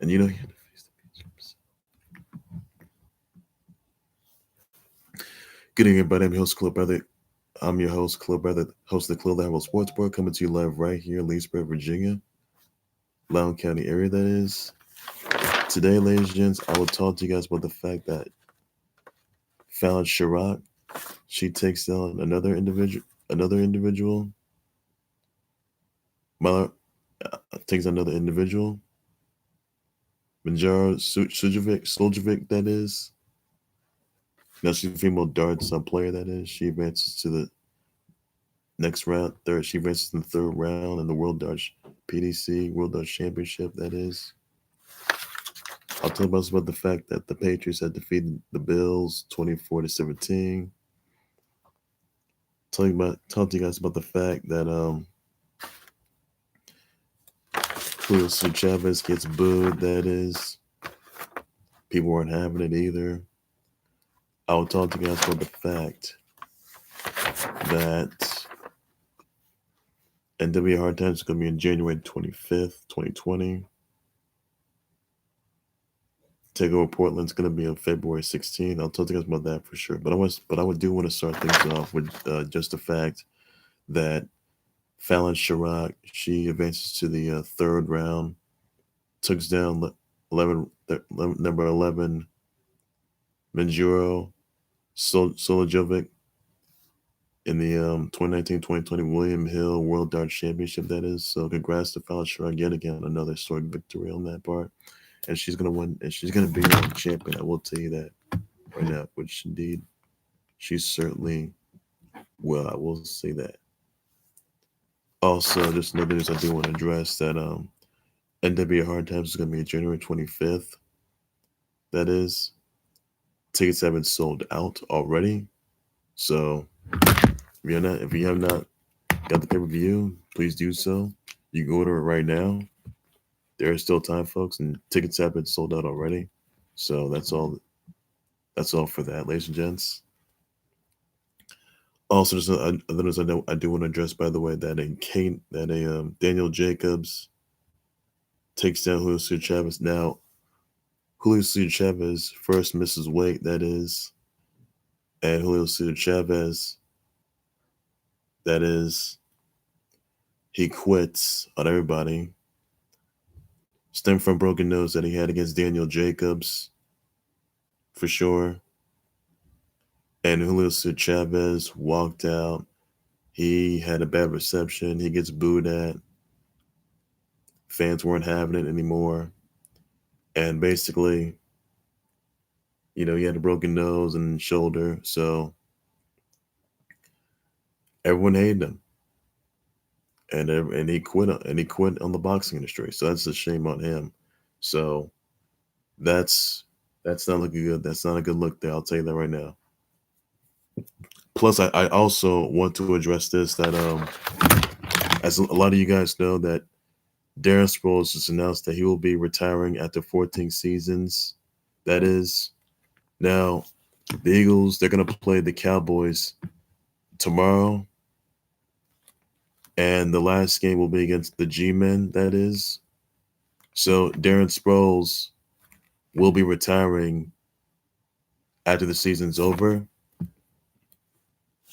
And you know he had to face the beast himself. Good evening, everybody. I'm your host, Club Brother. I'm your host, Club Brother, host of the Club Level Sports Bar, coming to you live right here in Leesburg, Virginia, Loudoun County area, that is. Today, ladies and gents, I will talk to you guys about the fact that Fallon Sherrock, she takes down another individual, Mother takes down another individual, Mensur Suljovic, that is. Now she's a female darts player, that is. She advances to the next round. She advances in the third round in the World Darts PDC World Darts Championship, that is. I'll talk about the fact that the Patriots had defeated the Bills 24-17. Talk to you guys about the fact that Julio Cesar Chavez gets booed, that is. People weren't having it either. I will talk to you guys about the fact that NWA Hard Times is going to be on January 25th, 2020. Takeover Portland's going to be on February 16th. I'll talk to you guys about that for sure. But I do want to start things off with just the fact that Fallon Sherrock, she advances to the third round, takes down number 11, Mensur Suljovic in the 2019-2020 William Hill World Darts Championship, that is. So congrats to Fallon Sherrock yet again, another historic victory on that part. And she's going to win, and she's going to be a champion. I will tell you that right now, which indeed she certainly will. I will say that. Also, just another news I do want to address that NWA Hard Times is going to be January 25th. That is. Tickets have been sold out already. So if you have not got the pay-per-view, please do so. You can order it right now. There is still time, folks, and tickets have been sold out already. So that's all for that, ladies and gents. Also, just other news I do want to address, by the way, that Daniel Jacobs takes down Julio Cesar Chavez. Now, Julio Cesar Chavez first misses weight, that is, and Julio Cesar Chavez, that is, he quits on everybody. Stemmed from broken nose that he had against Daniel Jacobs, for sure. And Julio Cesar Chavez walked out. He had a bad reception. He gets booed at. Fans weren't having it anymore. And basically, he had a broken nose and shoulder. So everyone hated him. And he quit on the boxing industry. So that's a shame on him. So that's not looking good. That's not a good look there. I'll tell you that right now. Plus, I also want to address this, that as a lot of you guys know, that Darren Sproles has announced that he will be retiring after 14 seasons. That is. Now, the Eagles, they're going to play the Cowboys tomorrow. And the last game will be against the G-Men, that is. So Darren Sproles will be retiring after the season's over.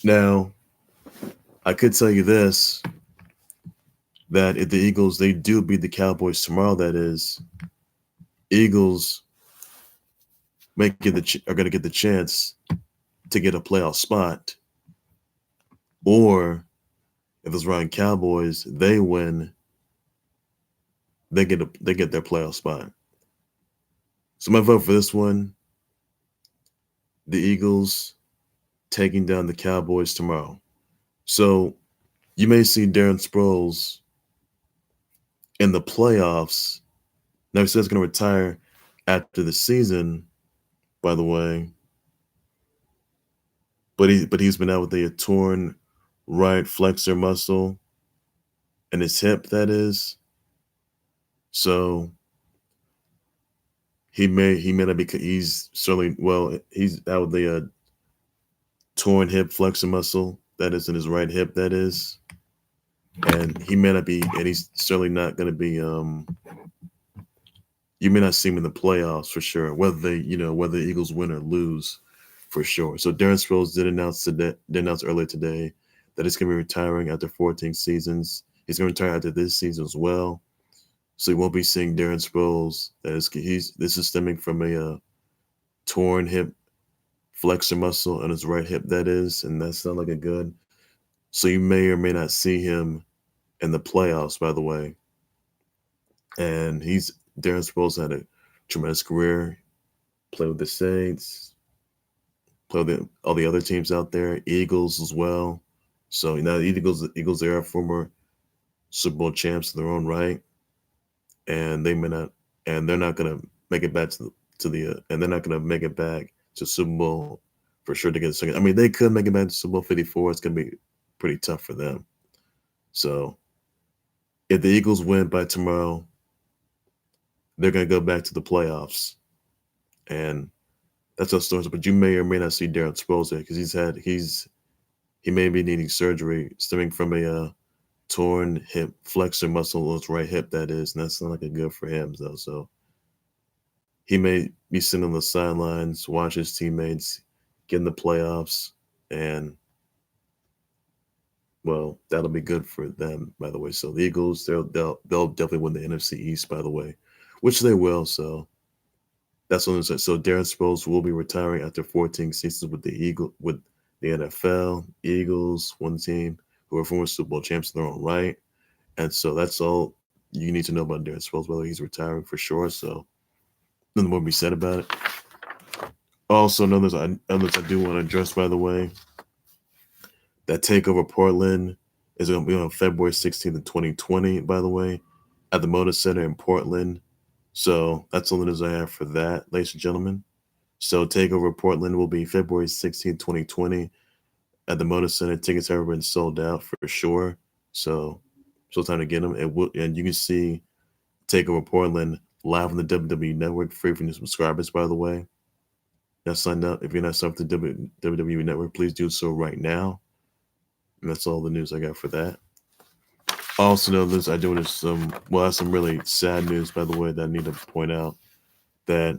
Now, I could tell you this, that if the Eagles, they do beat the Cowboys tomorrow, that is, Eagles are going to get the chance to get a playoff spot. Or if it's Ryan Cowboys, they win, they get their playoff spot. So my vote for this one, the Eagles taking down the Cowboys tomorrow. So you may see Darren Sproles in the playoffs. Now he says he's going to retire after the season, by the way. But he's been out with a torn right flexor muscle in his hip, that is. So he may not be. He's out with a torn hip flexor muscle that is in his right hip, that is, and he may not be, and he's certainly not going to be you may not see him in the playoffs for sure, whether whether the Eagles win or lose for sure. So Darren Sproles did announce earlier today that he's going to be retiring after 14 seasons. He's going to retire after this season as well. So you won't be seeing Darren Sproles. This is stemming from a torn hip flexor muscle on his right hip, that is, and that's not looking good. So you may or may not see him in the playoffs, by the way. And Darren Sproles had a tremendous career, played with the Saints, played with all the other teams out there, Eagles as well. So the Eagles, they are former Super Bowl champs in their own right, and they're not going to make it back and they're not going to make it back to Super Bowl for sure to get a second. I mean, they could make it back to Super Bowl 54. It's going to be pretty tough for them. So if the Eagles win by tomorrow, they're going to go back to the playoffs. And that's how stories. But you may or may not see Darren Sproles there because he may be needing surgery stemming from a torn hip flexor muscle on his right hip, that is, and that's not looking good for him though. So he may be sitting on the sidelines, watch his teammates get in the playoffs, and well, that'll be good for them, by the way. So the Eagles, they'll definitely win the NFC East, by the way, which they will. So that's what I'm saying. So Darren Sproles will be retiring after 14 seasons with the NFL. Eagles, one team who are former Super Bowl champs in their own right. And so that's all you need to know about Darren Sproles, whether he's retiring for sure. So nothing more to be said about it. Also, others I do want to address, by the way, that TakeOver Portland is going to be on February 16th of 2020, by the way, at the Moda Center in Portland. So that's all the news I have for that, ladies and gentlemen. So TakeOver Portland will be February 16th, 2020 at the Moda Center. Tickets have been sold out for sure. So time to get them. And you can see TakeOver Portland live on the WWE Network, free for new subscribers, by the way. Now sign up. If you're not signed up to the WWE Network, please do so right now. And that's all the news I got for that. Also, know this, I do have some really sad news, by the way, that I need to point out. That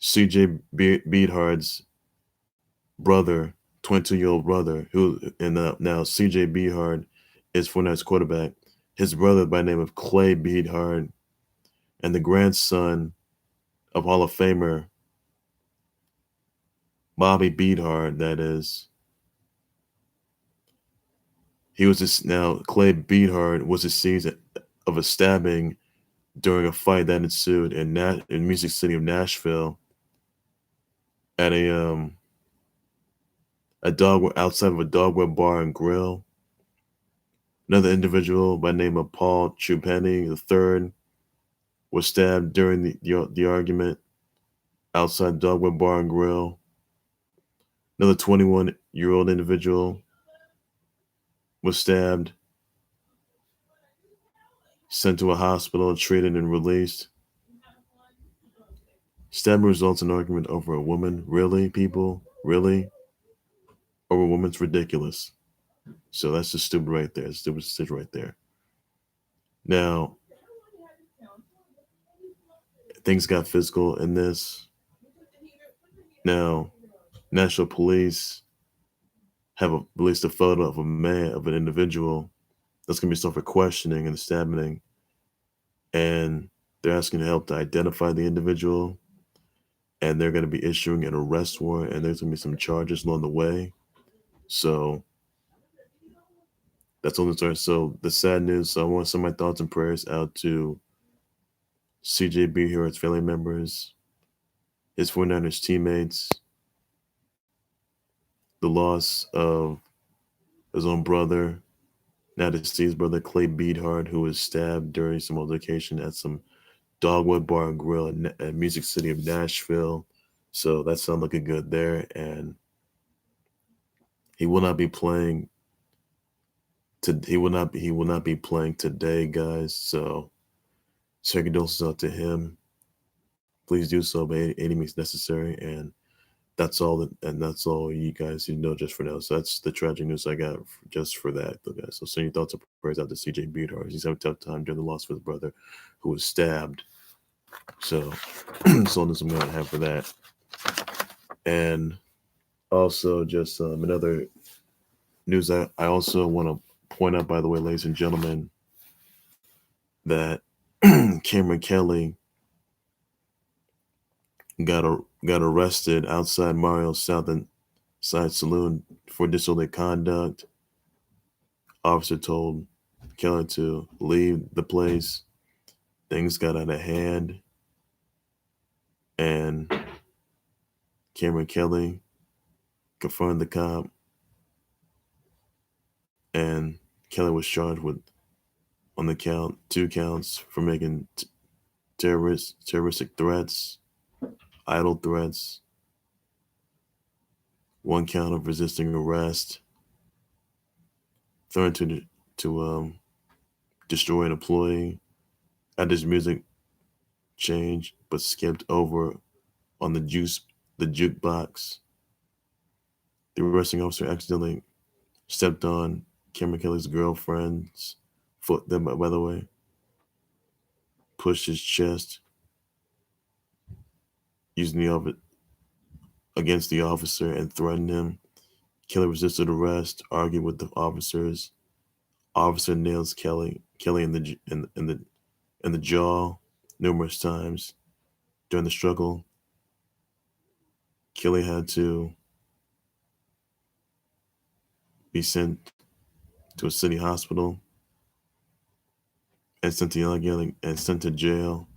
CJ Beathard's brother, 22-year-old brother, now CJ Beathard is 49ers quarterback. His brother by the name of Clay Beathard, and the grandson of Hall of Famer Bobby Beathard, that is. Clay Beathard was accused of a stabbing during a fight that ensued in Music City of Nashville at outside of a dogwood bar and grill. Another individual by the name of Paul Trupeni III was stabbed during the argument outside dogwood bar and grill. Another 21-year-old individual was stabbed, sent to a hospital, treated, and released. Stabbing results in an argument over a woman. Really, people? Really? Over a woman's ridiculous. So that's just stupid right there. It's stupid decision right there. Now, things got physical in this. Now, Nashville police have released a photo of an individual that's going to be sent for questioning and stabbing. And they're asking help to identify the individual. And they're going to be issuing an arrest warrant, and there's going to be some charges along the way. So that's all the story. So the sad news, so I want to send my thoughts and prayers out to CJ Beathard's family members, his 49ers teammates, the loss of his own brother, now deceased brother, Clay Beathard, who was stabbed during some altercation at some dogwood bar and grill at Music City of Nashville. So that's not looking good there. And he will not be playing. He will not be playing today, guys. So condolences out to him. Please do so by any means necessary. And that's all you guys need to know just for now. So that's the tragic news I got just for that, though, guys. So send your thoughts and prayers out to CJ Beathard. He's having a tough time during the loss of his brother, who was stabbed So, so this I'm gonna have for that, and also just another news. I also want to point out, by the way, ladies and gentlemen, that Cameron Kelly got arrested outside Mario's South and Side Saloon for disorderly conduct. Officer told Kelly to leave the place. Things got out of hand, and Cameron Kelly confronted the cop, and Kelly was charged with on the two counts for making terroristic threats, idle threats, one count of resisting arrest, threatening to destroy an employee at his music change, but skipped over on the jukebox. The arresting officer accidentally stepped on Cameron Kelly's girlfriend's foot. That, by the way, pushed his chest using against the officer and threatened him. Kelly resisted arrest, argued with the officers. Officer nails Kelly in the jaw numerous times. During the struggle, Kelly had to be sent to a city hospital and sent to jail.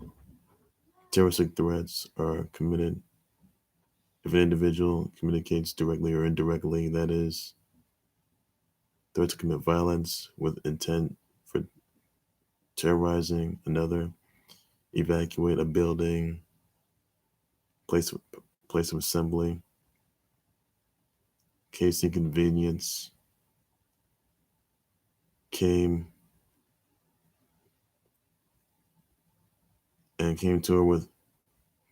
Terroristic threats are committed if an individual communicates directly or indirectly, that is, threat to commit violence with intent for terrorizing another, evacuate a building, place of assembly, case inconvenience, came to her with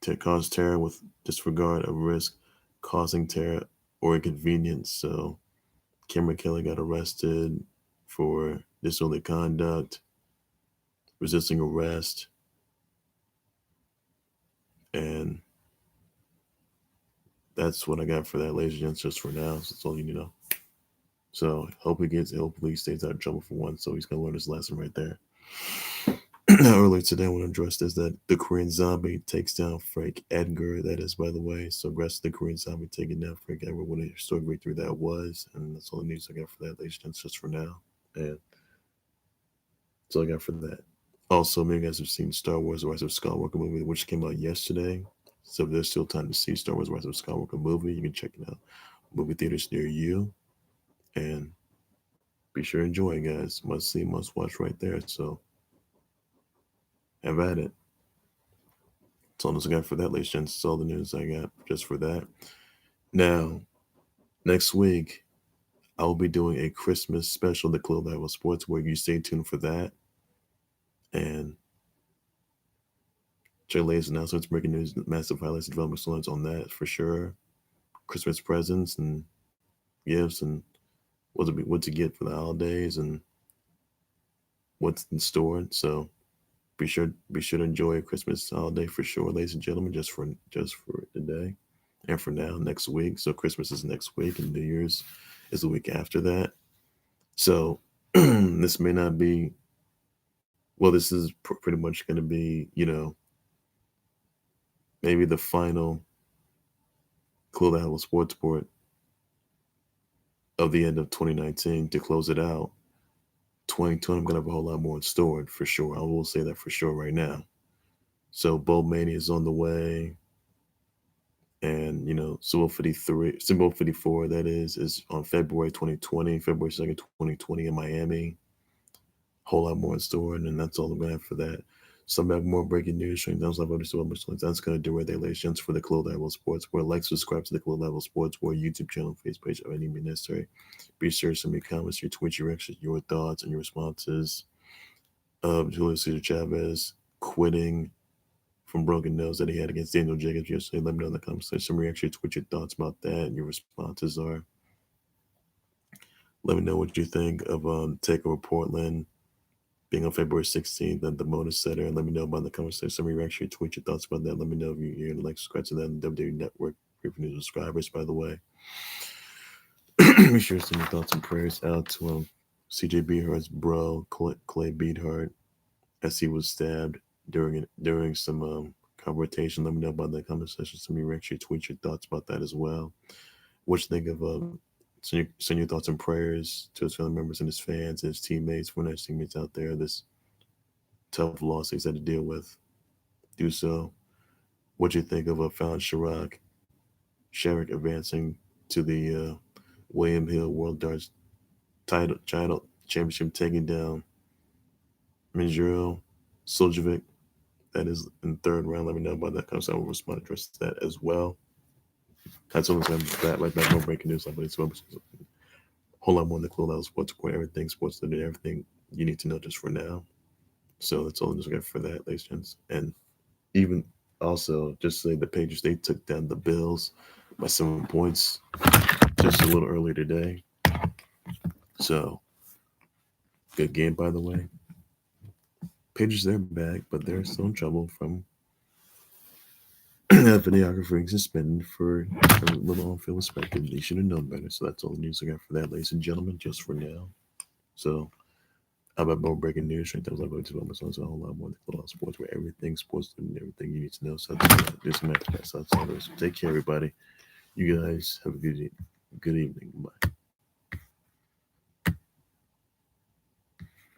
to cause terror with disregard of risk, causing terror or inconvenience. So Cameron Kelly got arrested for disorderly conduct, resisting arrest, and that's what I got for that, ladies and gents, just for now. So that's all you need to know. So hopefully he stays out of trouble for once. So he's gonna learn his lesson right there. Earlier today, I want to address this that the Korean Zombie takes down Frank Edgar. That is, by the way. So, congrats to the Korean Zombie taking down Frank Edgar. What a historic victory that was. And that's all the news I got for that, ladies and gents, just for now. And that's all I got for that. Also, many of you guys have seen Star Wars The Rise of Skywalker movie, which came out yesterday. So, if there's still time to see Star Wars The Rise of Skywalker movie, you can check it out. Movie theaters near you. And be sure to enjoy, guys. Must see, must watch right there. So, have at it. That's all I got for that, ladies and gents. That's all the news I got just for that. Now, next week, I will be doing a Christmas special, The Club Level Sports, where you stay tuned for that. And check latest announcements, breaking news, massive highlights, development storylines on that for sure. Christmas presents and gifts and what to get for the holidays and what's in store. So be sure to enjoy a Christmas holiday for sure, ladies and gentlemen, just for today and for now, next week. So Christmas is next week and New Year's is the week after that. So this may not be, well, this is pretty much going to be, maybe the final Club Level Sports Report of the end of 2019 to close it out. 2020, I'm going to have a whole lot more in store for sure. I will say that for sure right now. So Bowl Mania is on the way. And, Symbol 54, that is on February 2020, February 2nd, 2020 in Miami. Whole lot more in store, and that's all I'm going to have for that. So I'm have more breaking news, showing down live updates, that's going to do it there, ladies and gents, for the Club Level Sports War. Like, subscribe to the Club Level Sports War YouTube channel, Facebook page, of any means necessary. Be sure to send me comments, your tweets, your reactions, your thoughts, and your responses of Julio Cesar Chavez quitting from broken nose that he had against Daniel Jacobs yesterday. Let me know in the comments section. Some reactions, what your thoughts about that and your responses are. Let me know what you think of Takeover Portland being on February 16th and the Mona Center. And let me know about the conversation. Some of you actually tweet your thoughts about that. Let me know if you're like subscribe to that on the WWE Network. For new subscribers, by the way. Be sure to send your thoughts and prayers out to CJ Beathard's bro, Clay Beathard, as he was stabbed during some confrontation. Let me know about that conversation. Some of you actually tweet your thoughts about that as well. What you think of send your thoughts and prayers to his family members and his fans and his teammates, for his teammates out there, this tough loss he's had to deal with. Do so. What you think of Fallon Sherrock advancing to the William Hill World Darts title championship, taking down Mensur Suljovic. That is in the third round. Let me know about that. Comes out. We'll respond to address that as well. That's all I'm that right back. No breaking news. But it's a whole lot more than the cool out sports report. Everything sports related, everything you need to know just for now. So that's all I'm just got for that, ladies and gents. And even also just say the Patriots, they took down the Bills by 7 points just a little earlier today. So good game, by the way. Patriots, they're back, but they're still in trouble from that videographer being suspended for a little on-field perspective. They should have known better. So that's all the news I got for that, ladies and gentlemen, just for now. So how about more breaking news? Right, that was about a whole lot more than sports, where everything sports and everything you need to know. So there's some extra. So take care, everybody. You guys have a good evening. Bye.